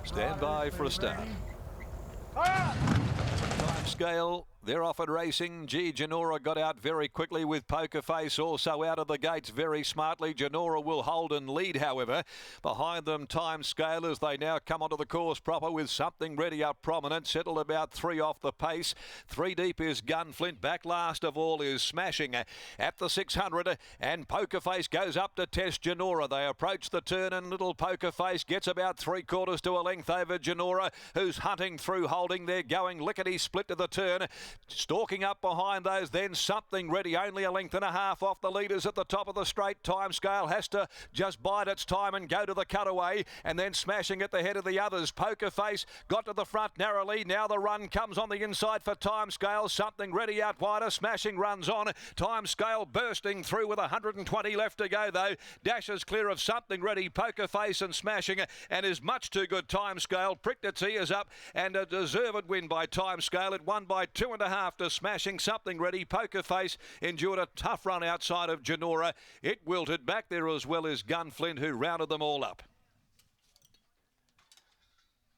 Stand by for a start. Time scale, they're off and racing. Janora got out very quickly with Poker Face also out of the gates very smartly. Janora will hold and lead, however. Behind them, Time Scale as they now come onto the course proper with Something Ready up prominent. Settled about 3 off the pace. 3 deep is Gunflint. Back last of all is Smashing at the 600. And Poker Face goes up to test Janora. They approach the turn and little Poker Face gets about 3/4 to a length over Janora, who's hunting through, holding there, going lickety split to the turn. Stalking up behind those, then Something Ready, only a length and a half off the leaders at the top of the straight. Time Scale has to just bide its time and go to the cutaway, and then Smashing at the head of the others. Poker Face got to the front narrowly. Now the run comes on the inside for Time Scale. Something Ready out wider. Smashing runs on. Time Scale bursting through with 120 left to go though. Dashes clear of Something Ready, Poker Face and Smashing, and is much too good. Time Scale pricked its ears up, and a deserved win by Time Scale. It won by 2.5 to Smashing. Something Ready, Poker Face endured a tough run outside of Janora. It wilted back there as well as Gunflint, who rounded them all up.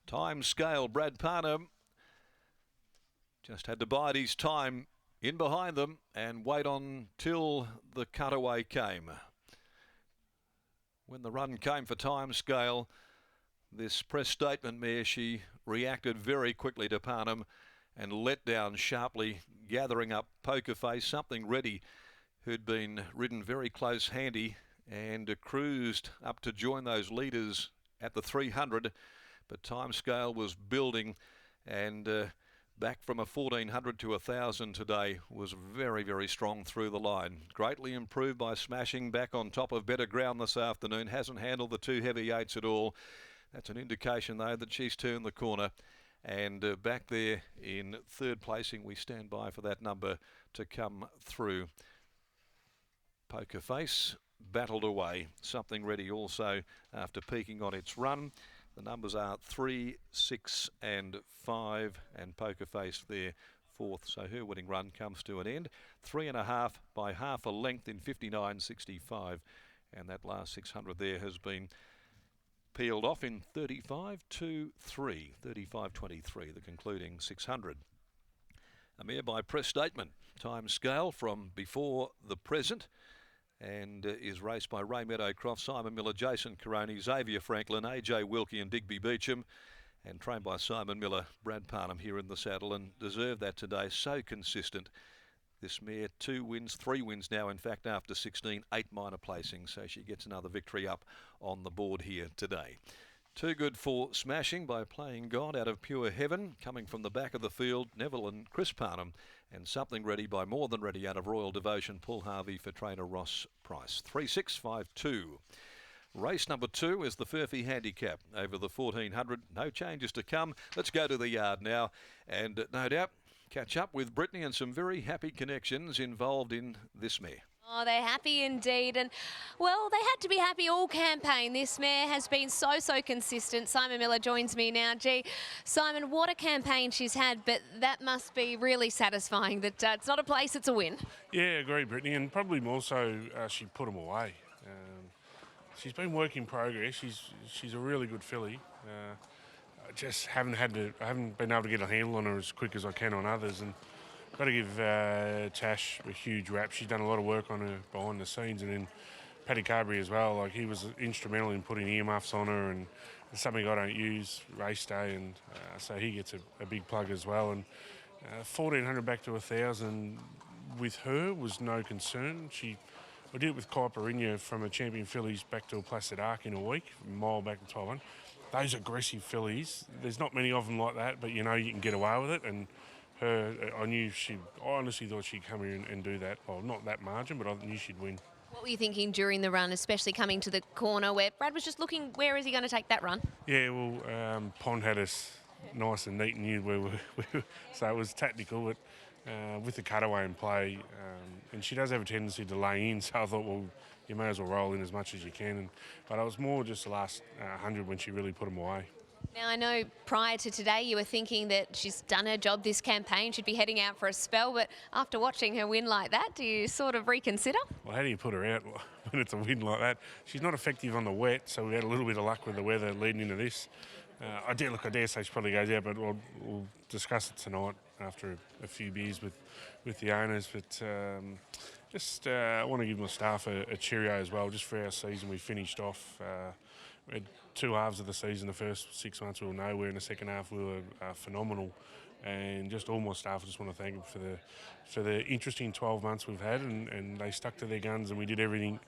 Time Scale, Brad Parnham just had to bide his time in behind them and wait on till the cutaway came. When the run came for Time Scale, this press statement mare, she reacted very quickly to Parnham and let down sharply, gathering up Poker Face. Something Ready, who'd been ridden very close handy and cruised up to join those leaders at the 300. But Time Scale was building, and back from a 1400 to 1000 today was very, very strong through the line. Greatly improved by Smashing, back on top of better ground this afternoon. Hasn't handled the 2 heavy 8s at all. That's an indication, though, that she's turned the corner. And back there in third placing, we stand by for that number to come through. Poker Face battled away. Something Ready also after peaking on its run. The numbers are 3, 6 and 5, and Poker Face there fourth. So her winning run comes to an end. 3.5 by half a length in 59.65. And that last 600 there has been peeled off in 35.23, 35.23, the concluding 600. A mare by press statement. Time Scale from before the present, and is raced by Ray Meadowcroft, Simon Miller, Jason Caroni, Xavier Franklin, AJ Wilkie and Digby Beecham, and trained by Simon Miller, Brad Parnham here in the saddle, and deserved that today. So consistent. This mare, 2 wins, 3 wins now, in fact, after 16, 8 minor placings. So she gets another victory up on the board here today. Too good for Smashing by Playing God out of Pure Heaven. Coming from the back of the field, Neville and Chris Parnham. And Something Ready by More Than Ready out of Royal Devotion, Paul Harvey for trainer Ross Price. 3.652. Race number 2 is the Furphy Handicap over the 1400. No changes to come. Let's go to the yard now. And no doubt, catch up with Brittany and some very happy connections involved in this mare. Oh, they're happy indeed. And, well, they had to be happy all campaign. This mare has been so consistent. Simon Miller joins me now. Gee, Simon, what a campaign she's had, but that must be really satisfying that it's not a place, it's a win. Yeah, agreed, Brittany, and probably more so she put them away. She's been work in progress. She's a really good filly. I just haven't been able to get a handle on her as quick as I can on others, and got to give Tash a huge rap. She's done a lot of work on her behind the scenes, and then Paddy Carberry as well. Like, he was instrumental in putting earmuffs on her, and it's something I don't use race day, and so he gets a big plug as well. And 1400 back to 1000 with her was no concern. I did it with Caipirinha from a champion fillies back to a Placid Arc in a week, a mile back to 1200. Those aggressive fillies, there's not many of them like that, but you know you can get away with it. And her, I honestly thought she'd come here and do that. Well, not that margin, but I knew she'd win. What were you thinking during the run, especially coming to the corner where Brad was just looking, where is he going to take that run? Yeah, well, Pond had us nice and neat and knew where we were. So it was tactical, but with the cutaway in play, and she does have a tendency to lay in, so I thought, well, you may as well roll in as much as you can. But it was more just the last 100 when she really put them away. Now, I know prior to today you were thinking that she's done her job this campaign, she'd be heading out for a spell, but after watching her win like that, do you sort of reconsider? Well, how do you put her out when it's a win like that? She's not effective on the wet, so we had a little bit of luck with the weather leading into this. I dare say she probably goes out, but we'll discuss it tonight after a few beers with the owners. But I want to give my staff a cheerio as well, just for our season. We finished off. We had 2 halves of the season. The first 6 months we were nowhere. In the second half we were phenomenal. And just all my staff, I just want to thank them for the interesting 12 months we've had, and they stuck to their guns, and we did everything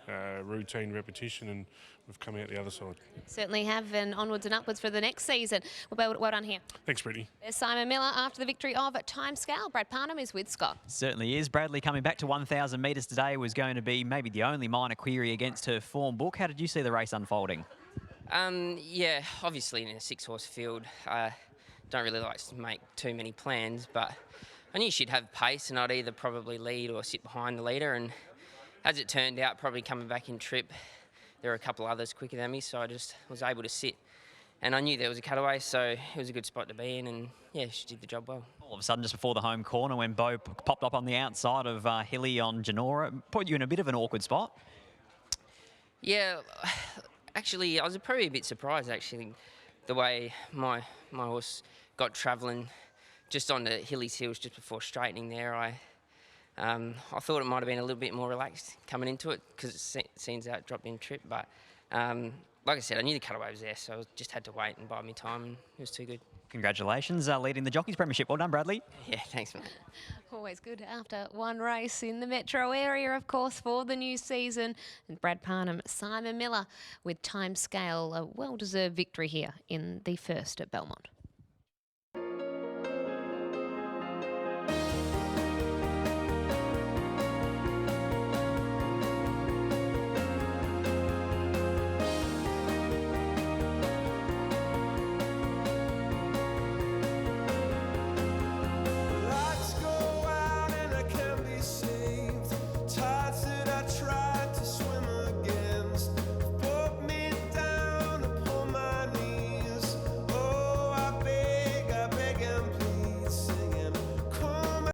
routine, repetition, and we've come out the other side. Certainly have, and onwards and upwards for the next season. Well done here. Thanks, Brittany. There's Simon Miller after the victory of Timescale. Brad Parnham is with Scott. Certainly is. Bradley coming back to 1,000 metres today was going to be maybe the only minor query against her form book. How did you see the race unfolding? Yeah, obviously in a 6-horse field, don't really like to make too many plans, but I knew she'd have pace and I'd either probably lead or sit behind the leader, and as it turned out, probably coming back in trip, there were a couple others quicker than me, so I just was able to sit. And I knew there was a cutaway, so it was a good spot to be in, and yeah, she did the job well. All of a sudden, just before the home corner, when Bo popped up on the outside of Hilly on Janora, put you in a bit of an awkward spot. Yeah, actually, I was probably a bit surprised, actually, the way my horse got travelling just on the Hilly's heels just before straightening there. I thought it might have been a little bit more relaxed coming into it because it seems out dropped in trip, but like I said, I knew the cutaway was there, so I just had to wait and bide my time, and it was too good. Congratulations, leading the Jockeys Premiership. Well done, Bradley. Yeah, thanks, mate. Always good after one race in the metro area, of course, for the new season. And Brad Parnham, Simon Miller with Timescale, a well-deserved victory here in the first at Belmont.